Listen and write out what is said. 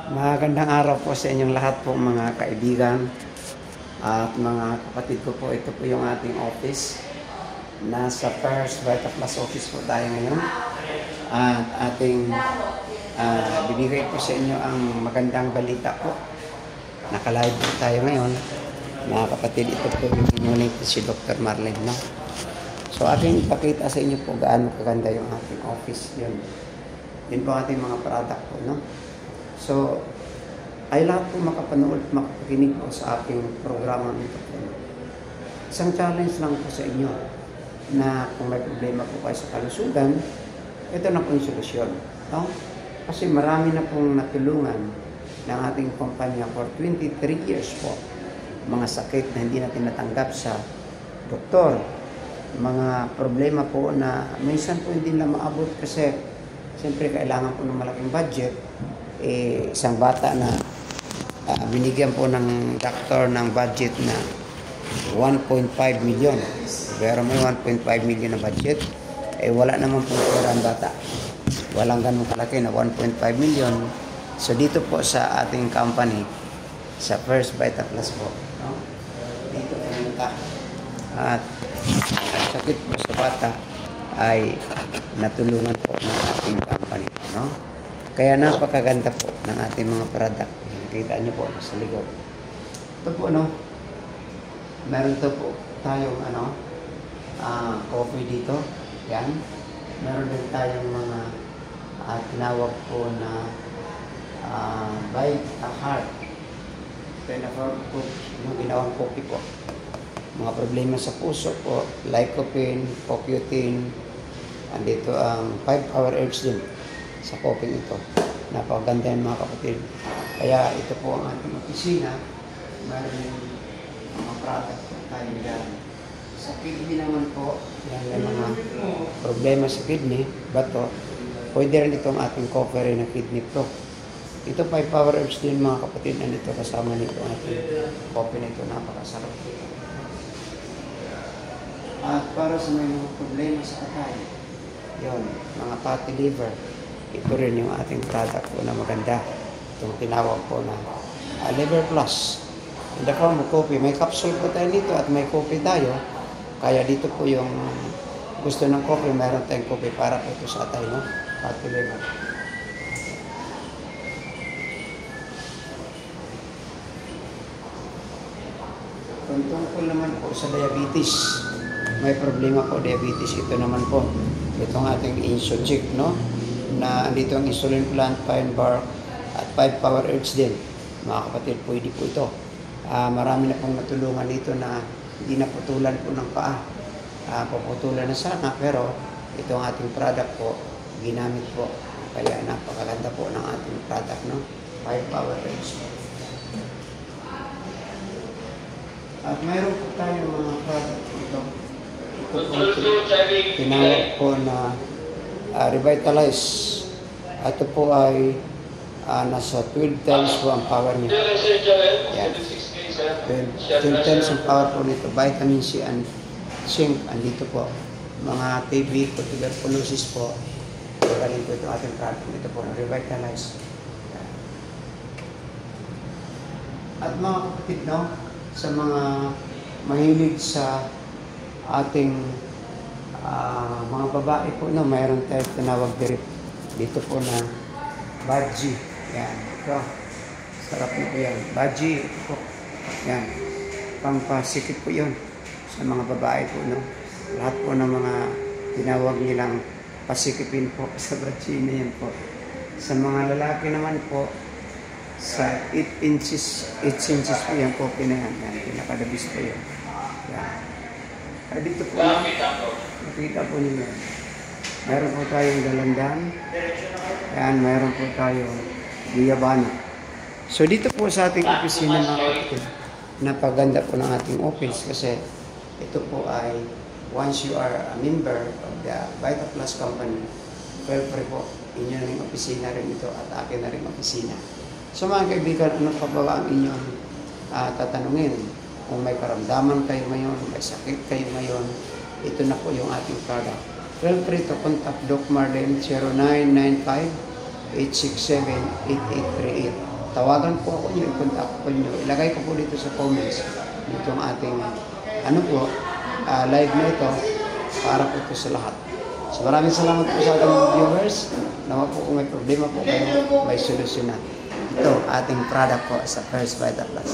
Magandang araw po sa inyong lahat po mga kaibigan at mga kapatid ko po. Ito po yung ating office. Nasa First Vita Plus office po tayo ngayon. At ating bibigay po sa inyo ang magandang balita po. Naka-live po tayo ngayon. Mga kapatid, ito po yung inyong si Dr. Marlene. No? So ating ipakita sa inyo po gaano kaganda yung ating office. Yun po ating mga product po. No? So, ay lahat po makapanood, makapakinig po sa aking programa nito po. Isang challenge lang po sa inyo na kung may problema po kayo sa kalusugan, ito na po yung solusyon. No? Kasi marami na pong natulungan ng ating kumpanya for 23 years po. Mga sakit na hindi natin natanggap sa doktor. Mga problema po na minsan po hindi na maabot kasi siyempre kailangan po ng malaking budget. Isang bata na binigyan po ng doktor ng budget na 1.5 million. Pero may 1.5 million na budget, wala naman po pera ang bata. Walang ganun kalaki na 1.5 million. So dito po sa ating company, sa First Vita Plus po, no? Dito pumunta. At ang sakit po sa bata ay natulungan po ng ating company, no? Kaya napakaganda po ng ating mga product. Nakita niyo po sa likod. Ito po, no? Meron to po tayong coffee dito. Yan. Meron din tayong mga tinawag po na Vita Heart. Ito yung ginawang coffee po. Mga problema sa puso po, lycopene, CoQ10, andito ang 5-hour urge din sa coffee ito. Napakaganda yan mga kapatid. Kaya ito po ang ating opisina. Meron yung mga product na tayo dyan. Sa kidney naman po, yan yung mga problema sa kidney, bato. Pwede rin itong ating coffee na kidney pro. Ito 5-hour herbs din mga kapatid. Nandito kasama nito ang ating coffee nito. Napakasarap. At para sa may mga problema sa atay, yun, mga fatty liver, ito rin yung ating product po na maganda. Itong tinawag po na Liver Plus. In the form of coffee. May capsule po tayo dito at may coffee tayo. Kaya dito po yung gusto ng coffee, mayroon tayong coffee para po ito sa atay, no? Fatty liver. Kung tungkol naman po sa diabetes, may problema po diabetes. Ito naman po, itong ating Insuchick, no? Na dito ang insulin plant, pine bark, at 5-hour herbs din. Mga kapatid, pwede po ito. Marami na pong natulungan dito na hindi naputulan po ng paa. Paputulan na sana, pero ito ang ating product po, ginamit po. Kaya napakaganda po ng ating product, no? 5-hour herbs. At mayroon po tayong mga product dito. Ito po tinawag po na Revitalize. Ito po ay nasa 12 times po ang power niya. Yan. 12 times ang power po nito. Vitamin C and zinc. Andito po. Mga TB, tuberculosis po. Galing po ito ating product. Ito po, Revitalize. Yan. At mga kapatid, no? Sa mga mahilig sa ating mga babae po, no, mayroon tayo tinawag dito po na Baji. Yan. Ito. Sarap na po yan. Baji. Ito po. Yan. Pampasikip po yun sa mga babae po, no. Lahat po ng mga tinawag nilang pasikipin po sa Baji na yan po. Sa mga lalaki naman po, sa 8 inches po yung coffee na yan. Yan. Pinakadabis po yun. Yan. At dito po, no, nakita po ninyo. Meron po tayong dalandan. Ayan, meron po tayong guyabano. So dito po sa ating opisina mga kapatid, napaganda po ng ating office kasi ito po ay once you are a member of the Vita Plus company, feel free po, inyo na rin opisina rin ito at akin na rin opisina. So mga kaibigan, ano pa ba ang inyong tatanungin? Kung may karamdaman kayo ngayon, may sakit kayo ngayon, ito na po yung ating product. Feel free to contact Doc Marlene 0995-867-8838. tawagan po ako nyo, i-contact po nyo. Ilagay ko po dito sa comments itong ating live na ito para po ito sa lahat. So maraming salamat po sa ating viewers. Naman po kung may problema po kayo, may solusyon na. Ito, ating product po sa First Vital Plus.